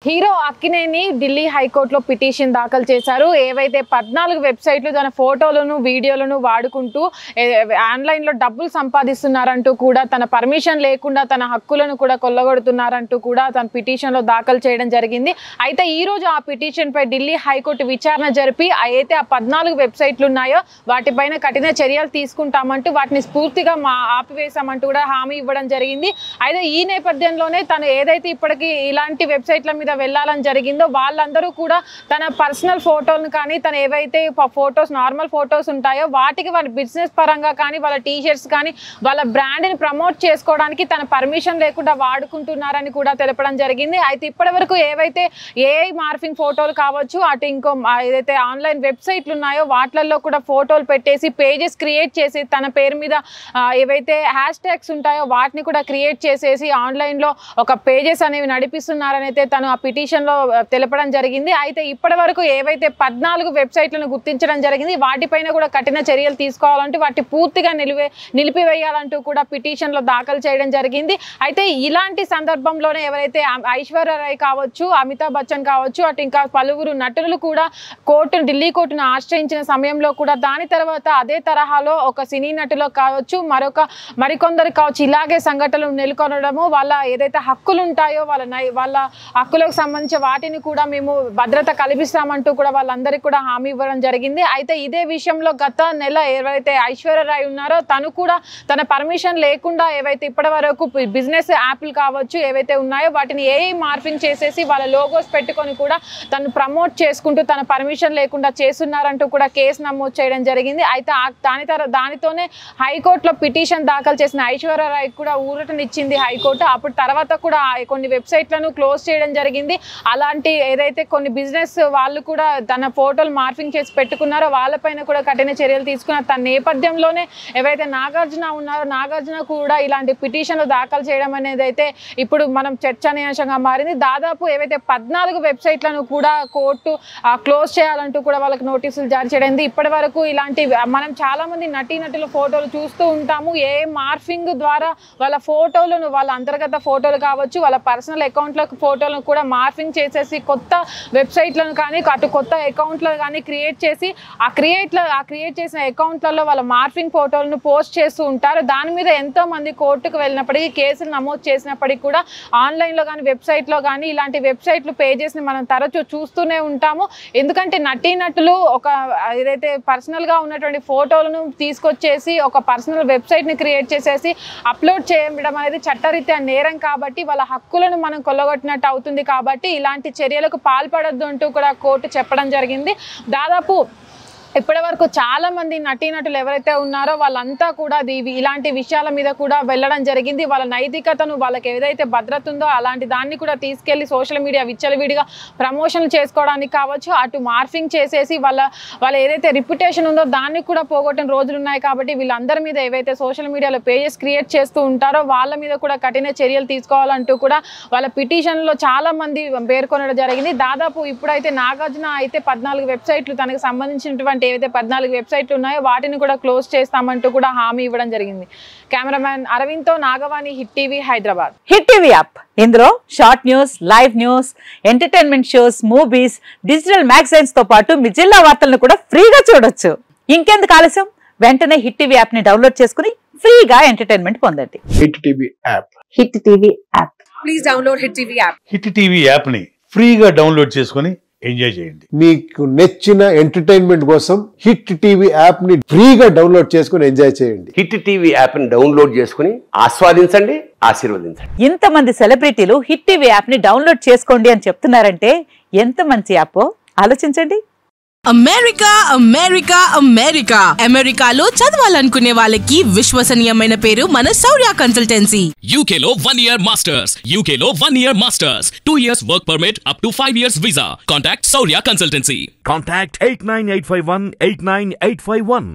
Hero Akkineni Delhi హైకోర్టులో petition దాఖలు చేశారు. ఏవైతే 14 వెబ్సైట్లు తన ఫోటోలను వీడియోలను వాడుకుంటూ ఆన్లైన్లో డబ్బులు సంపాదిస్తున్నారంటూ కూడా తన పర్మిషన్ లేకుండా తన హక్కులను కూడా కొల్లగొడుతున్నారంటూ కూడా తన పిటిషన్లో దాఖలు చేయడం జరిగింది. అయితే ఈరోజు ఆ పిటిషన్పై ఢిల్లీ హైకోర్టు విచారణ జరిపి అయితే ఆ 14 వెబ్సైట్లు ఉన్నాయో వాటిపైన కఠిన చర్యలు తీసుకుంటామంటూ వాటిని స్ఫూర్తిగా ఆపివేశామంటూ కూడా హామీ ఇవ్వడం జరిగింది. అయితే ఈ నేపథ్యంలోనే తను ఏదైతే ఇప్పటికీ ఇలాంటి వెబ్సైట్ల మీద వెళ్ళాలని జరిగిందో వాళ్ళందరూ కూడా తన పర్సనల్ ఫోటోలను కానీ తన ఏవైతే ఫోటోస్ నార్మల్ ఫోటోస్ ఉంటాయో వాటికి వాళ్ళ బిజినెస్ పరంగా కానీ వాళ్ళ టీషర్ట్స్ కానీ వాళ్ళ బ్రాండ్ని ప్రమోట్ చేసుకోవడానికి తన పర్మిషన్ లేకుండా వాడుకుంటున్నారని కూడా తెలపడం జరిగింది. అయితే ఇప్పటి వరకు ఏవైతే ఏఐ మార్ఫింగ్ ఫోటోలు కావచ్చు అటు ఇంకో ఏదైతే ఆన్లైన్ వెబ్సైట్లు ఉన్నాయో వాటిల్లో కూడా ఫోటోలు పెట్టేసి పేజెస్ క్రియేట్ చేసి తన పేరు మీద ఏవైతే హ్యాష్ ట్యాగ్స్ ఉంటాయో వాటిని కూడా క్రియేట్ చేసేసి ఆన్లైన్లో ఒక పేజెస్ అనేవి నడిపిస్తున్నారని అయితే తను ఆ పిటిషన్లో తెలపడం జరిగింది. అయితే ఇప్పటి వరకు ఏవైతే 14 వెబ్సైట్లను గుర్తించడం జరిగింది వాటిపైన కూడా కఠిన చర్యలు తీసుకోవాలంటూ వాటి పూర్తిగా నిలిపివేయాలంటూ కూడా పిటిషన్లో దాఖలు చేయడం జరిగింది. అయితే ఇలాంటి సందర్భంలోనే ఎవరైతే ఐశ్వర్య రాయ్ కావచ్చు, అమితాబ్ బచ్చన్ కావచ్చు, అటు ఇంకా పలువురు నటులు కూడా ఢిల్లీ కోర్టును ఆశ్రయించిన సమయంలో కూడా దాని తర్వాత అదే తరహాలో ఒక సినీ నటులో కావచ్చు మరికొందరు కావచ్చు ఇలాగే సంఘటనలు నెలకొనడము వాళ్ళ ఏదైతే హక్కులు ఉంటాయో వాళ్ళ హక్కులకు సంబంధించి వాటిని కూడా మేము భద్రత కల్పిస్తామంటూ కూడా వాళ్ళందరికీ కూడా హామీ ఇవ్వడం జరిగింది. అయితే ఇదే విషయంలో గత నెల ఎవరైతే ఐశ్వర్య రాయ్ ఉన్నారో తను కూడా తన పర్మిషన్ లేకుండా ఏవైతే ఇప్పటి వరకు బిజినెస్ యాప్లు కావచ్చు ఏవైతే ఉన్నాయో వాటిని ఏఐ మార్ఫింగ్ చేసేసి వాళ్ళ లోగోస్ పెట్టుకొని కూడా తను ప్రమోట్ చేసుకుంటూ తన పర్మిషన్ లేకుండా చేస్తున్నారంటూ కూడా కేసు నమోదు చేయడం జరిగింది. అయితే దానితోనే హైకోర్టులో పిటిషన్ దాఖలు చేసిన ఐశ్వర్య రాయ్ కూడా ఊరటనిచ్చింది హైకోర్టు. అప్పుడు తర్వాత కూడా కొన్ని వెబ్సైట్లను క్లోజ్ చేయడం జరిగింది. అలాంటి ఏదైతే కొన్ని బిజినెస్ వాళ్ళు కూడా తన ఫోటోలు మార్ఫింగ్ చేసి పెట్టుకున్నారో వాళ్ళపైన కూడా కఠిన చర్యలు తీసుకున్నారు. తన నేపథ్యంలోనే ఎవరైతే నాగార్జున ఉన్నారో నాగార్జున కూడా ఇలాంటి పిటిషన్లు దాఖలు చేయడం అనేది అయితే ఇప్పుడు మనం చర్చనీయాంశంగా మారింది. దాదాపు ఏవైతే 14 వెబ్సైట్లను కూడా కోర్టు క్లోజ్ చేయాలంటూ కూడా వాళ్ళకి నోటీసులు జారీ చేయడం. ఇప్పటి వరకు ఇలాంటి మనం చాలా మంది నటీనటుల ఫోటోలు చూస్తూ ఉంటాము. ఏ మార్ఫింగ్ ద్వారా వాళ్ళ ఫోటోలను వాళ్ళ అంతర్గత ఫోటోలు కావచ్చు వాళ్ళ పర్సనల్ అకౌంట్ల ఫోటోలను కూడా మార్ఫింగ్ చేసేసి కొత్త వెబ్సైట్లను కానీ అటు కొత్త అకౌంట్లను కానీ క్రియేట్ చేసి ఆ క్రియేట్ చేసిన అకౌంట్లలో వాళ్ళ మార్ఫింగ్ ఫోటోలను పోస్ట్ చేస్తూ ఉంటారు. దాని మీద ఎంతో మంది కోర్టుకు వెళ్ళినప్పటికీ కేసులు నమోదు చేసినప్పటికీ కూడా ఆన్లైన్లో కానీ వెబ్సైట్లో కానీ ఇలాంటి వెబ్సైట్లు పేజెస్ని మనం తరచూ చూస్తూనే ఉంటాము. ఎందుకంటే నటీనటులు ఒక ఏదైతే పర్సనల్గా ఉన్నటువంటి ఫోటోలను తీసుకొచ్చేసి ఒక పర్సనల్ వెబ్సైట్ని క్రియేట్ చేసేసి అప్లోడ్ చేయడం అనేది చట్టరీత్యా నేరం కాబట్టి వాళ్ళ హక్కులను మనం కొల్లగొట్టినట్టు అవుతుంది. కాబట్టి ఇలాంటి చర్యలకు పాల్పడొద్దు అంటూ కూడా కోర్టు చెప్పడం జరిగింది. దాదాపు ఇప్పటి వరకు చాలా మంది నటీనటులు ఎవరైతే ఉన్నారో వాళ్ళంతా కూడా ఇలాంటి విషయాల మీద కూడా వెళ్ళడం జరిగింది. వాళ్ళ నైతికతను వాళ్ళకి ఏదైతే భద్రత ఉందో అలాంటి దాన్ని కూడా తీసుకెళ్లి సోషల్ మీడియా విచ్చలవిడిగా ప్రమోషన్లు చేసుకోవడానికి కావచ్చు అటు మార్ఫింగ్ చేసేసి వాళ్ళ ఏదైతే రిప్యుటేషన్ ఉందో దాన్ని కూడా పోగొట్టిన రోజులు ఉన్నాయి. కాబట్టి వీళ్ళందరి మీద ఏవైతే సోషల్ మీడియాలో పేజెస్ క్రియేట్ చేస్తూ ఉంటారో వాళ్ళ మీద కూడా కఠిన చర్యలు తీసుకోవాలంటూ కూడా వాళ్ళ పిటిషన్లో చాలా మంది పేర్కొనడం జరిగింది. దాదాపు ఇప్పుడైతే నాగార్జున అయితే 14 వెబ్సైట్లు తనకు సంబంధించినటువంటి ఏవైతే 14 వెబ్సైట్లు ఉన్నాయో వాటిని కూడా క్లోజ్ చేస్తామంటూ కూడా హామీ ఇవ్వడం జరిగింది. కెమెరామ్యాన్ అరవింద్తో Nagavani, hit TV, Hyderabad. Hit TV app ఇందులో short news, live news, entertainment shows, movies, digital magazines తో పాటు మీ జిల్లా వార్తలను కూడా ఫ్రీగా చూడొచ్చు. ఇంకెందుకు ఆలస్యం, వెంటనే హిట్ టీవీ యాప్ ని డౌన్లోడ్ చేసుకుని ఫ్రీగా ఎంటర్టైన్మెంట్ పొందండి. Hit TV app. Hit TV app. Please download hit TV app. Hit TV app ని ఫ్రీగా డౌన్లోడ్ చేసుకుని ఎంజాయ్ చేయండి. మీకు నచ్చిన ఎంటర్టైన్మెంట్ కోసం హిట్ టీవీ యాప్ ని ఫ్రీగా డౌన్లోడ్ చేసుకుని ఎంజాయ్ చేయండి. హిట్ టీవీ యాప్ ని డౌన్లోడ్ చేసుకుని ఆస్వాదించండి, ఆశీర్వదించండి. ఇంతమంది సెలబ్రిటీలు హిట్ టీవీ యాప్ ని డౌన్లోడ్ చేసుకోండి అని చెప్తున్నారంటే ఎంత మంచి యాప్ ఆలోచించండి. అమెరికా అమెరికాలో చదవాలనుకునే వాళ్ళకి విశ్వసనీయమైన పేరు మన శౌర్య కన్సల్టెన్సీ. UK లో 1 year masters, UK లో 1 year masters, 2 years work permit up to 5 years visa. Contact Saurya Consultancy. Contact 89851 89851.